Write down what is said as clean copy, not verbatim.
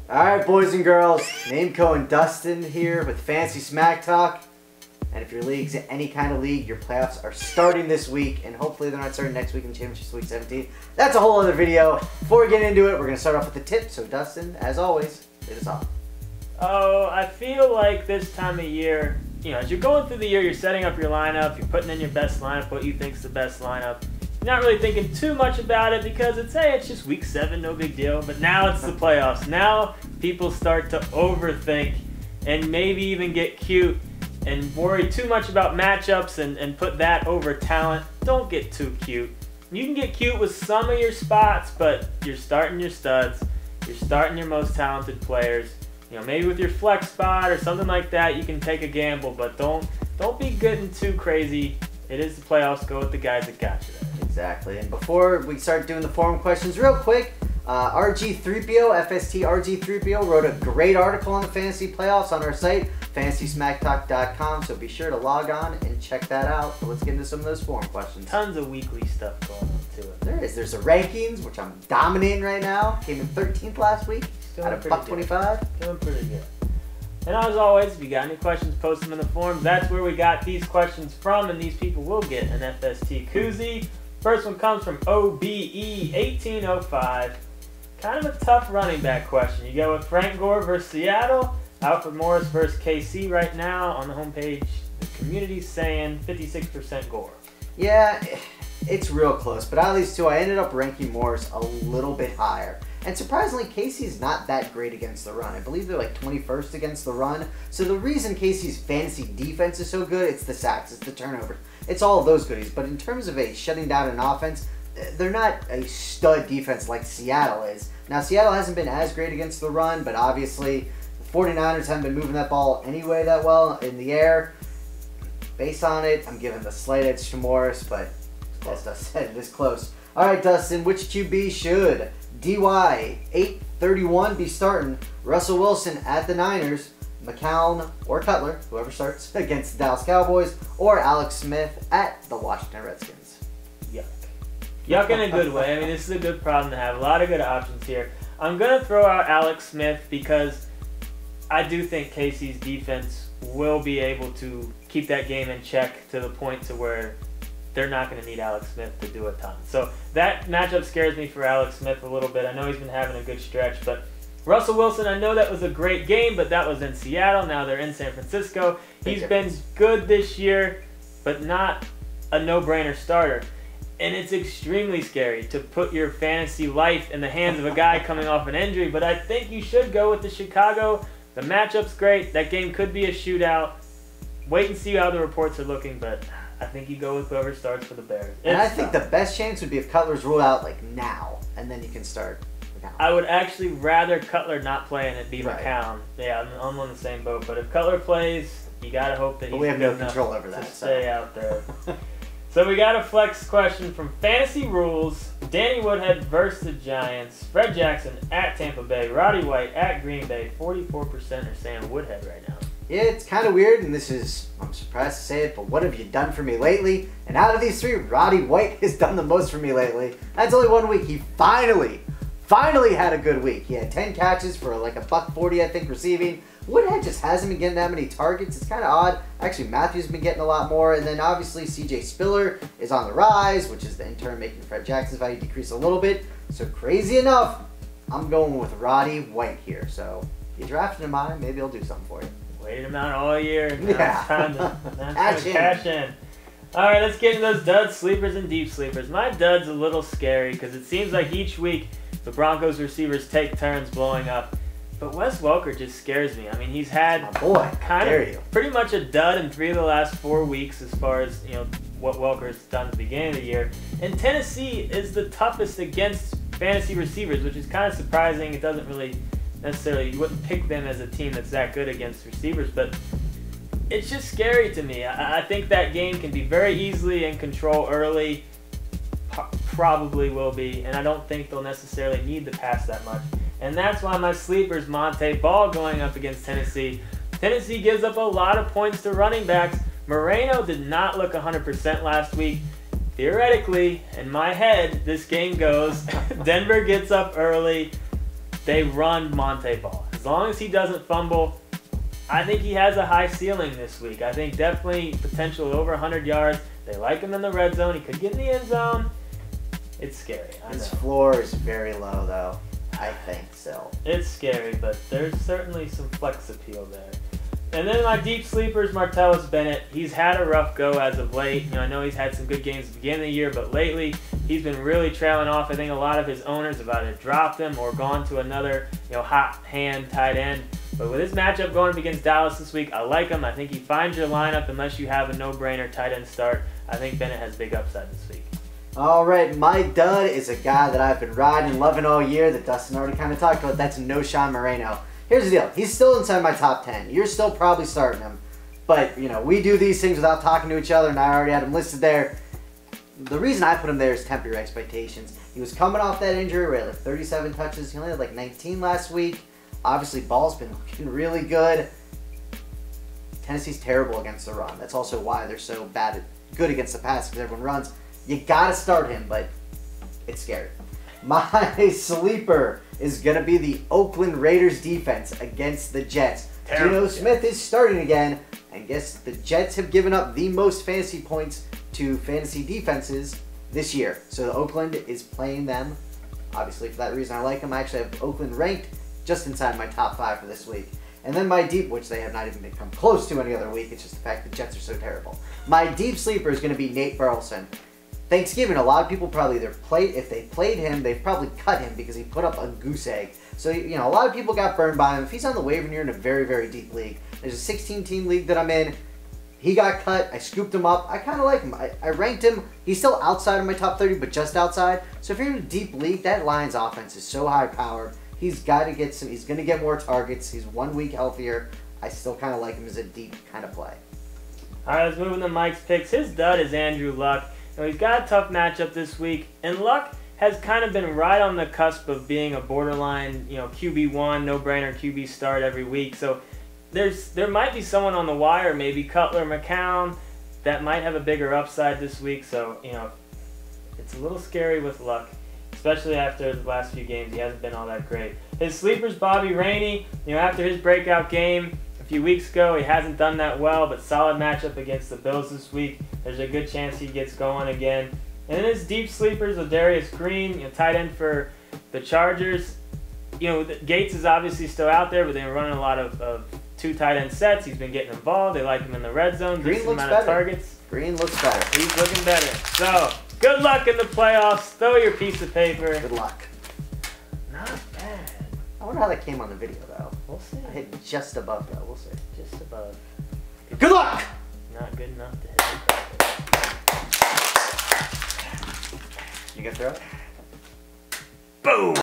Alright, boys and girls, Namco and Dustin here with Fantasy Smack Talk. And if your league's any kind of league, your playoffs are starting this week, and hopefully they're not starting next week in Championship Week 17. That's a whole other video. Before we get into it, we're going to start off with the tip. So Dustin, as always, hit us off. Oh, I feel like this time of year, as you're going through the year, you're setting up your lineup, you're putting in your best lineup, what you think's the best lineup. You're not really thinking too much about it because it's just week 7, no big deal. But now it's the playoffs. Now people start to overthink and maybe even get cute and worry too much about matchups and put that over talent. Don't get too cute. You can get cute with some of your spots, but you're starting your studs. You're starting your most talented players. Maybe with your flex spot or something like that, you can take a gamble, but don't be getting too crazy. It is the playoffs. Go with the guys that got you there. Exactly. And before we start doing the forum questions, real quick, RG3PO, FST RG3PO, wrote a great article on the fantasy playoffs on our site, fantasysmacktalk.com, so be sure to log on and check that out. So let's get into some of those forum questions. Tons of weekly stuff going on to it. There is. There's the rankings, which I'm dominating right now. Came in 13th last week. Out of $1.25. Doing pretty good. And as always, if you got any questions, post them in the forums. That's where we got these questions from, and these people will get an FST koozie. First one comes from OBE1805. Kind of a tough running back question. You go with Frank Gore versus Seattle, Alfred Morris versus KC right now. On the homepage, the community's saying 56% Gore. Yeah, it's real close, but out of these two, I ended up ranking Morris a little bit higher. And surprisingly, Casey's not that great against the run. I believe they're like 21st against the run. So the reason Casey's fantasy defense is so good, it's the sacks, it's the turnovers. It's all of those goodies. But in terms of shutting down an offense, they're not a stud defense like Seattle is. Now, Seattle hasn't been as great against the run, but obviously the 49ers haven't been moving that ball anyway that well in the air. Based on it, I'm giving the slight edge to Morris, but as Dustin said, it is close. All right, Dustin, which QB should DY831 be starting? Russell Wilson at the Niners, McCown or Cutler, whoever starts, against the Dallas Cowboys, or Alex Smith at the Washington Redskins. Yuck. Yuck in a good way. I mean, this is a good problem to have. A lot of good options here. I'm going to throw out Alex Smith because I do think Casey's defense will be able to keep that game in check to the point to where they're not going to need Alex Smith to do a ton. So that matchup scares me for Alex Smith a little bit. I know he's been having a good stretch, but Russell Wilson, I know that was a great game, but that was in Seattle. Now they're in San Francisco. He's been good this year, but not a no-brainer starter. And it's extremely scary to put your fantasy life in the hands of a guy coming off an injury, but I think you should go with the Chicago. The matchup's great. That game could be a shootout. Wait and see how the reports are looking, but I think you go with whoever starts for the Bears. And I think the best chance would be if Cutler's ruled out like now, and then you can start McCown. I would actually rather Cutler not play and it be Right. McCown. Yeah, I'm on the same boat. But if Cutler plays, you got to hope that he's we have good no control over that, to stay so. out there. So we got a flex question from Fantasy Rules. Danny Woodhead versus the Giants. Fred Jackson at Tampa Bay. Roddy White at Green Bay. 44% are saying Woodhead right now. Yeah, it's kind of weird, and this is, I'm surprised to say it, but what have you done for me lately? And out of these three, Roddy White has done the most for me lately. That's only 1 week. He finally had a good week. He had 10 catches for like $140, I think, receiving. Woodhead just hasn't been getting that many targets. It's kind of odd. Actually, Matthew's been getting a lot more, and then obviously CJ Spiller is on the rise, which is in turn making Fred Jackson's value decrease a little bit. So crazy enough, I'm going with Roddy White here. So if you drafted him on, maybe he'll do something for you. Waited him out all year. Now Yeah. it's time to cash in. All right, let's get into those duds, sleepers, and deep sleepers. My dud's a little scary because it seems like each week the Broncos receivers take turns blowing up. But Wes Welker just scares me. I mean, he's had pretty much a dud in 3 of the last 4 weeks as far as what Welker's done at the beginning of the year. And Tennessee is the toughest against fantasy receivers, which is kind of surprising. It doesn't really necessarily, you wouldn't pick them as a team that's that good against receivers, but it's just scary to me. I think that game can be very easily in control early, probably will be, and I don't think they'll necessarily need to pass that much. And that's why my sleeper's Monte Ball going up against Tennessee. Tennessee gives up a lot of points to running backs. Moreno did not look 100% last week. Theoretically, in my head, this game goes, Denver gets up early. they run Montee Ball. As long as he doesn't fumble, I think he has a high ceiling this week. I think definitely potential over 100 yards. They like him in the red zone. He could get in the end zone. It's scary. His floor is very low, though, I think, still. It's scary, but there's certainly some flex appeal there. And then my deep sleepers, Martellus Bennett. He's had a rough go as of late. You know, I know he's had some good games at the beginning of the year, but lately he's been really trailing off. I think a lot of his owners have either dropped him or gone to another, hot hand tight end. But with his matchup going up against Dallas this week, I like him. I think he finds your lineup unless you have a no-brainer tight end start. I think Bennett has big upside this week. All right, my dud is a guy that I've been riding and loving all year that Dustin already kind of talked about. That's Knowshon Moreno. Here's the deal. He's still inside my top 10. You're still probably starting him. But, we do these things without talking to each other, and I already had him listed there. The reason I put him there is temper your expectations. He was coming off that injury where he had 37 touches. He only had 19 last week. Obviously, Ball's been looking really good. Tennessee's terrible against the run. That's also why they're so good against the pass, because everyone runs. You got to start him, but it's scary. My sleeper is going to be the Oakland Raiders defense against the Jets. Geno Smith is starting again, and guess the Jets have given up the most fantasy points to fantasy defenses this year. So Oakland is playing them. Obviously, for that reason, I like them. I actually have Oakland ranked just inside my top 5 for this week. And then my deep, which they have not even come close to any other week. It's just the fact the Jets are so terrible. My deep sleeper is going to be Nate Burleson. Thanksgiving, a lot of people probably if they played him, they've probably cut him because he put up a goose egg. So, a lot of people got burned by him. If he's on the waiver and you're in a very, very deep league, there's a 16-team league that I'm in. He got cut. I scooped him up. I kind of like him. I ranked him. He's still outside of my top 30, but just outside. So if you're in a deep league, that Lions offense is so high-powered. He's got to get he's going to get more targets. He's 1 week healthier. I still kind of like him as a deep kind of play. All right, let's move into Mike's picks. His dud is Andrew Luck. He's got a tough matchup this week, and Luck has kind of been right on the cusp of being a borderline, QB1, no-brainer QB start every week. So there might be someone on the wire, maybe Cutler, McCown, that might have a bigger upside this week. So, it's a little scary with Luck, especially after the last few games. He hasn't been all that great. His sleeper's Bobby Rainey. After his breakout game a few weeks ago, he hasn't done that well, but solid matchup against the Bills this week. There's a good chance he gets going again. And then his deep sleepers with Darius Green, tight end for the Chargers. Gates is obviously still out there, but they're running a lot of 2 tight end sets. He's been getting involved. They like him in the red zone. Green looks amount better. Of targets. Green looks better. He's looking better. So, good luck in the playoffs. Throw your piece of paper. Good luck. Not bad. I wonder how that came on the video, though. We'll see. I hit just above, though. We'll see. Just above. Good luck! Not good enough to hit the paper. You gonna throw it? Boom!